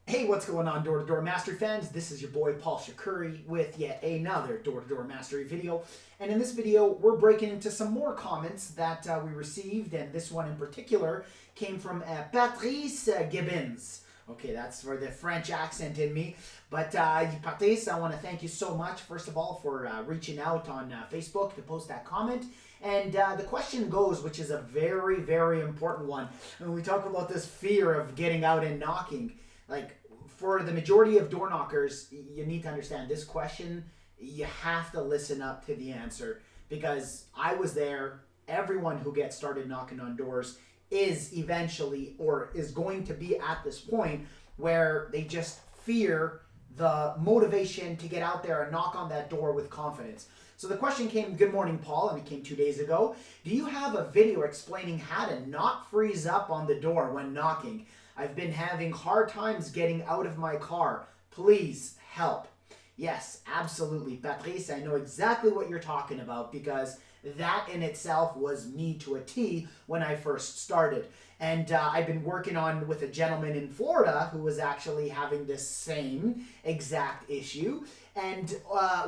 Hey, what's going on, Door-to-Door Mastery fans? This is your boy Paul Shakuri with yet another Door-to-Door Mastery video. And in this video, we're breaking into some more comments that we received, and this one in particular came from Patrice Gibbons. Okay, that's for the French accent in me. But Patrice, I want to thank you so much, first of all, for reaching out on Facebook to post that comment. And the question goes, which is a very, very important one. When we talk about this fear of getting out and knocking, like, for the majority of door knockers, you need to understand this question. You have to listen up to the answer, because I was there. Everyone who gets started knocking on doors is eventually, or is going to be at this point where they just fear the motivation to get out there and knock on that door with confidence. So the question came, good morning, Paul, and it came 2 days ago. Do you have a video explaining how to not freeze up on the door when knocking? I've been having hard times getting out of my car. Please help. Yes, absolutely. Patrice, I know exactly what you're talking about, because that in itself was me to a T when I first started. And I've been working on with a gentleman in Florida who was actually having this same exact issue. And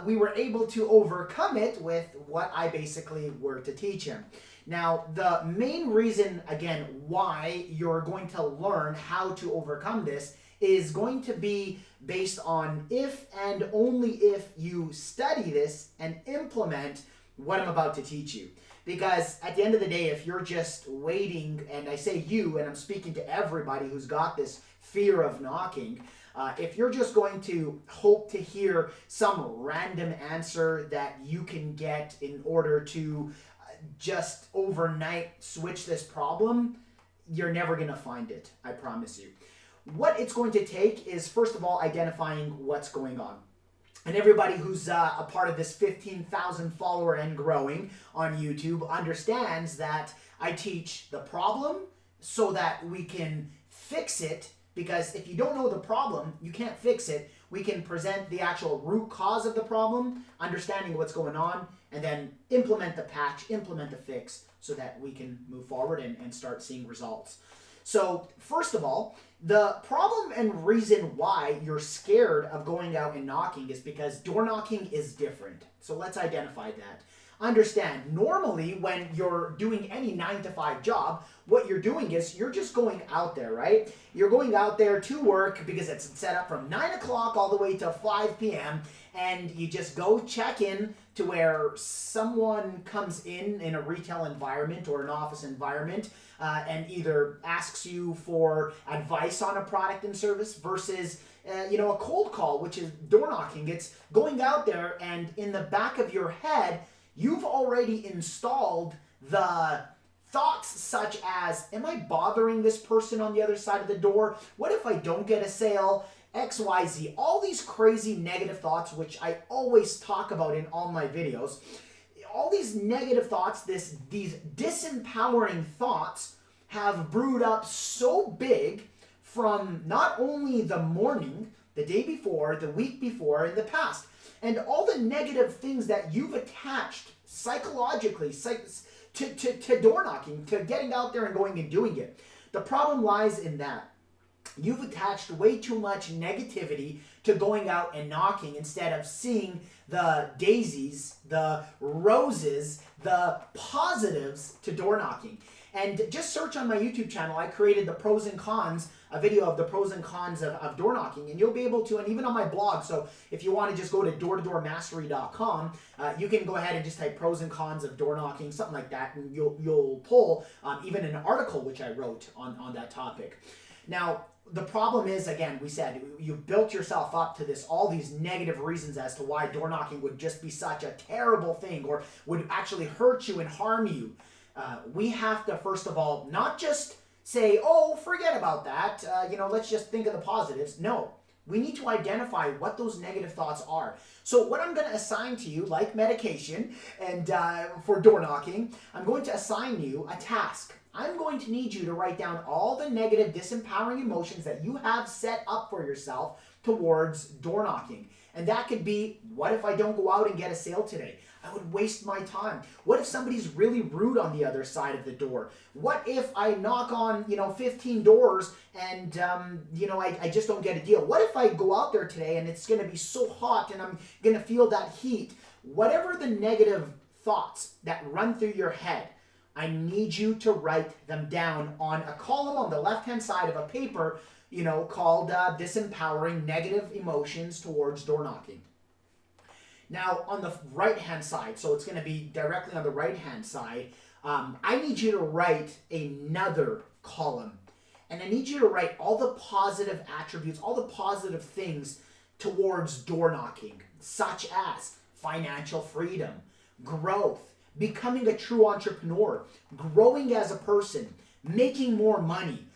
we were able to overcome it with what I basically were to teach him. Now, the main reason, again, why you're going to learn how to overcome this is going to be based on if and only if you study this and implement what I'm about to teach you. Because at the end of the day, if you're just waiting, and I say you, and I'm speaking to everybody who's got this fear of knocking, if you're just going to hope to hear some random answer that you can get in order to just overnight switch this problem, you're never going to find it, I promise you. What it's going to take is, first of all, identifying what's going on. And everybody who's a part of this 15,000 follower and growing on YouTube understands that I teach the problem so that we can fix it, because if you don't know the problem, you can't fix it. We can present the actual root cause of the problem, understanding what's going on, and then implement the patch, implement the fix, so that we can move forward and start seeing results. So first of all, the problem and reason why you're scared of going out and knocking is because door knocking is different. So let's identify that. Understand, normally when you're doing any 9-to-5 job, what you're doing is you're just going out there, right? You're going out there to work because it's set up from 9 o'clock all the way to 5 p.m. and you just go check in to where someone comes in a retail environment or an office environment and either asks you for advice on a product and service versus a cold call, which is door knocking. It's going out there, and in the back of your head, you've already installed the thoughts such as, am I bothering this person on the other side of the door? What if I don't get a sale? X, Y, Z. All these crazy negative thoughts, which I always talk about in all my videos. All these negative thoughts, these disempowering thoughts have brewed up so big from not only the morning, the day before, the week before, in the past. And all the negative things that you've attached psychologically to door knocking, to getting out there and going and doing it. The problem lies in that you've attached way too much negativity to going out and knocking instead of seeing the daisies, the roses, the positives to door knocking. And just search on my YouTube channel. I created the pros and cons, a video of the pros and cons of door knocking, and you'll be able to, and even on my blog, so if you want to just go to doortodoormastery.com, you can go ahead and just type pros and cons of door knocking, something like that, and you'll pull even an article which I wrote on that topic. Now, the problem is, again, we said, you've built yourself up to this, all these negative reasons as to why door knocking would just be such a terrible thing or would actually hurt you and harm you. We have to, first of all, not just say, oh, forget about that, let's just think of the positives. No, We need to identify what those negative thoughts are. So what I'm going to assign to you, like medication and for door knocking, I'm going to assign you a task. I'm going to need you to write down all the negative, disempowering emotions that you have set up for yourself towards door knocking. And that could be, what if I don't go out and get a sale today? I would waste my time. What if somebody's really rude on the other side of the door? What if I knock on, 15 doors and, I just don't get a deal? What if I go out there today and it's going to be so hot and I'm going to feel that heat? Whatever the negative thoughts that run through your head, I need you to write them down on a column on the left-hand side of a paper, called Disempowering Negative Emotions Towards Door Knocking. Now, on the right-hand side, so it's going to be directly on the right-hand side, I need you to write another column. And I need you to write all the positive attributes, all the positive things towards door knocking, such as financial freedom, growth, becoming a true entrepreneur, growing as a person, making more money,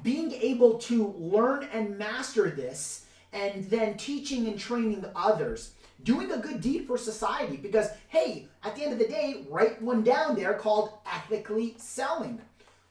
being able to learn and master this, and then teaching and training others, doing a good deed for society, because, hey, at the end of the day, write one down there called ethically selling.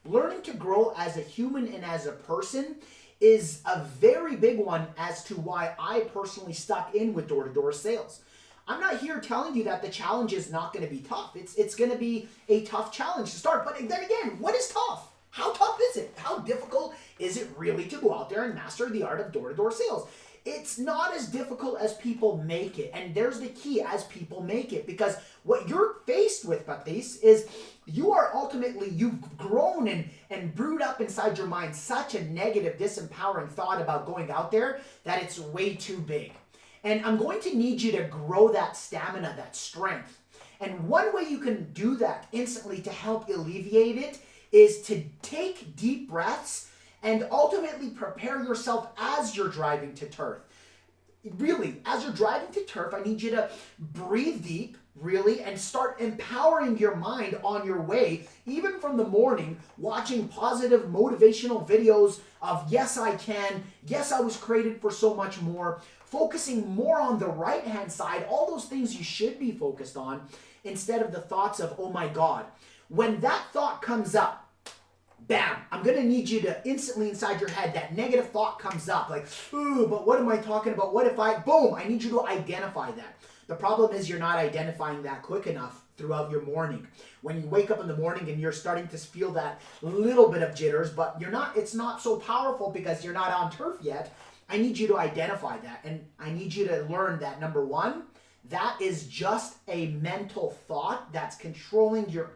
Learning to grow as a human and as a person is a very big one as to why I personally stuck in with door-to-door sales. I'm not here telling you that the challenge is not going to be tough. It's going to be a tough challenge to start. But then again, what is tough? How tough is it? How difficult is it really to go out there and master the art of door-to-door sales? It's not as difficult as people make it. And there's the key, as people make it. Because what you're faced with, Patrice, is you've grown and brewed up inside your mind such a negative, disempowering thought about going out there that it's way too big. And I'm going to need you to grow that stamina, that strength. And one way you can do that instantly to help alleviate it is to take deep breaths and ultimately prepare yourself as you're driving to turf. Really, as you're driving to turf, I need you to breathe deep, really, and start empowering your mind on your way, even from the morning, watching positive motivational videos of yes, I can, yes, I was created for so much more, focusing more on the right-hand side, all those things you should be focused on, instead of the thoughts of, oh my God. When that thought comes up, bam, I'm going to need you to instantly inside your head, that negative thought comes up, like, ooh, but what am I talking about? What if boom, I need you to identify that. The problem is you're not identifying that quick enough throughout your morning. When you wake up in the morning and you're starting to feel that little bit of jitters, but it's not so powerful because you're not on turf yet, I need you to identify that. And I need you to learn that, number one, that is just a mental thought that's controlling your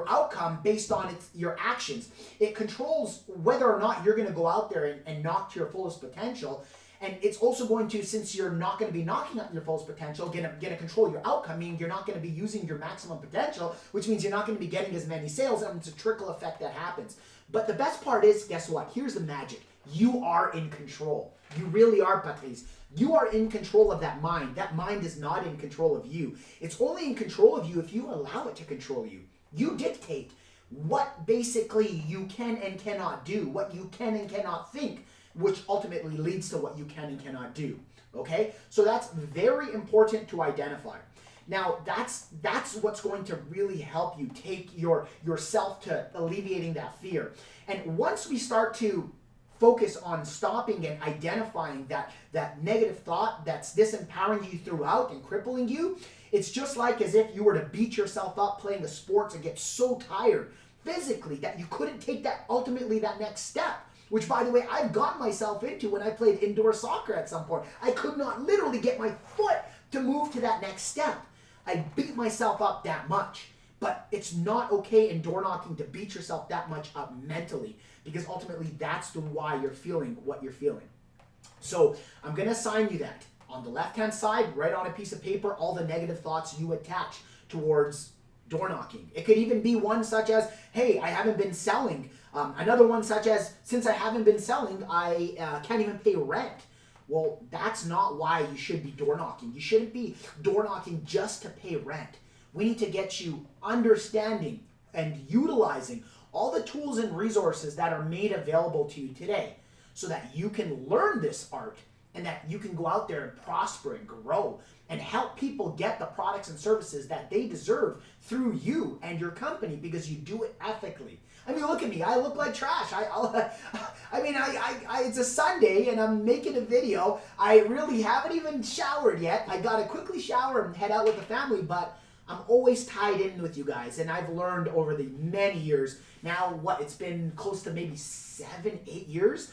outcome based on your actions. It controls whether or not you're going to go out there and knock to your fullest potential. And it's also going to, since you're not going to be knocking at your fullest potential, going to control your outcome, meaning you're not going to be using your maximum potential, which means you're not going to be getting as many sales, and it's a trickle effect that happens. But the best part is, guess what? Here's the magic. You are in control. You really are, Patrice. You are in control of that mind. That mind is not in control of you. It's only in control of you if you allow it to control you. You dictate what basically you can and cannot do, what you can and cannot think, which ultimately leads to what you can and cannot do. Okay? So that's very important to identify. Now, that's what's going to really help you take yourself to alleviating that fear. And once we start to focus on stopping and identifying that negative thought that's disempowering you throughout and crippling you, it's just like as if you were to beat yourself up playing a sport and get so tired physically that you couldn't take that next step. Which, by the way, I've got myself into when I played indoor soccer at some point. I could not literally get my foot to move to that next step. I beat myself up that much. But it's not okay in door knocking to beat yourself that much up mentally, because ultimately that's why you're feeling what you're feeling. So I'm going to assign you that. On the left-hand side, write on a piece of paper all the negative thoughts you attach towards door knocking. It could even be one such as, hey, I haven't been selling. Another one such as, since I haven't been selling, I can't even pay rent. Well, that's not why you should be door knocking. You shouldn't be door knocking just to pay rent. We need to get you understanding and utilizing all the tools and resources that are made available to you today so that you can learn this art and that you can go out there and prosper and grow and help people get the products and services that they deserve through you and your company because you do it ethically. I mean, look at me. I look like trash. It's a Sunday and I'm making a video. I really haven't even showered yet. I got to quickly shower and head out with the family, but I'm always tied in with you guys. And I've learned over the many years, now it's been close to maybe 7, 8 years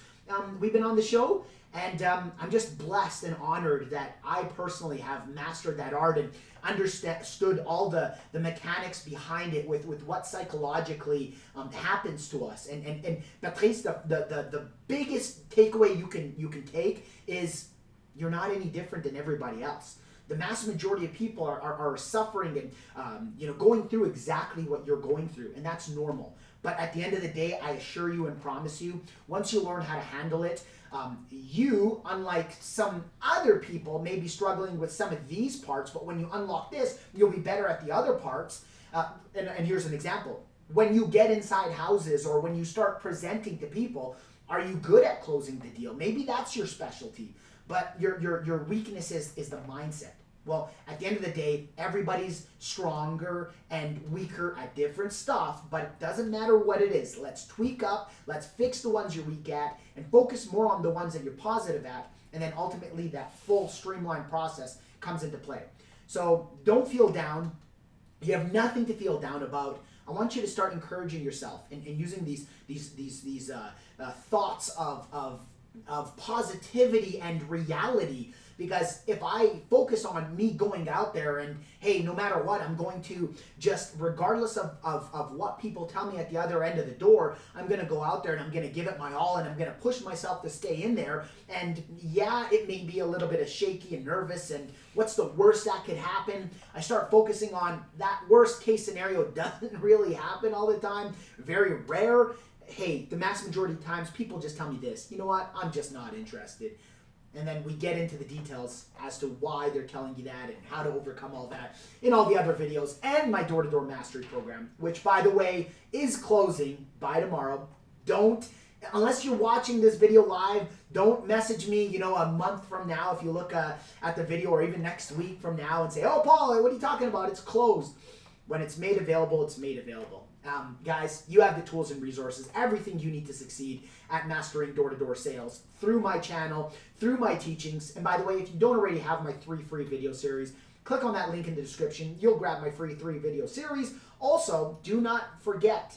we've been on the show. And I'm just blessed and honored that I personally have mastered that art and understood all the mechanics behind it with what psychologically happens to us. And Patrice, the biggest takeaway you can take is you're not any different than everybody else. The mass majority of people are suffering and going through exactly what you're going through, and that's normal. But at the end of the day, I assure you and promise you, once you learn how to handle it, you, unlike some other people, may be struggling with some of these parts, but when you unlock this, you'll be better at the other parts. And here's an example. When you get inside houses or when you start presenting to people, are you good at closing the deal? Maybe that's your specialty, but your weakness is the mindset. Well, at the end of the day, everybody's stronger and weaker at different stuff, but it doesn't matter what it is. Let's tweak up, let's fix the ones you're weak at, and focus more on the ones that you're positive at, and then ultimately that full streamlined process comes into play. So don't feel down. You have nothing to feel down about. I want you to start encouraging yourself and using these thoughts of positivity and reality. Because if I focus on me going out there and, hey, no matter what, I'm going to just, regardless of what people tell me at the other end of the door, I'm going to go out there and I'm going to give it my all and I'm going to push myself to stay in there. And yeah, it may be a little bit of shaky and nervous and what's the worst that could happen? I start focusing on that worst case scenario doesn't really happen all the time, very rare. Hey, the mass majority of times people just tell me this, you know what, I'm just not interested. And then we get into the details as to why they're telling you that and how to overcome all that in all the other videos and my door-to-door mastery program, which, by the way, is closing by tomorrow. Unless you're watching this video live, don't message me, a month from now if you look at the video, or even next week from now and say, oh, Paul, what are you talking about? It's closed. When it's made available, it's made available. Guys, you have the tools and resources, everything you need to succeed at mastering door-to-door sales through my channel, through my teachings. And by the way, if you don't already have my 3 free video series, click on that link in the description. You'll grab my free 3 video series. Also, do not forget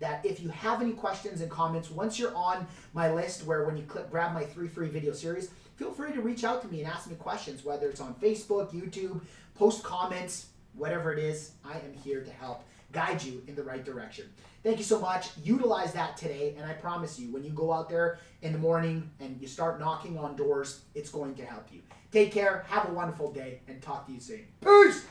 that if you have any questions and comments, once you're on my list where when you grab my 3 free video series, feel free to reach out to me and ask me questions, whether it's on Facebook, YouTube, post comments, whatever it is. I am here to help guide you in the right direction. Thank you so much. Utilize that today, and I promise you, when you go out there in the morning and you start knocking on doors, it's going to help you. Take care, have a wonderful day, and talk to you soon. Peace!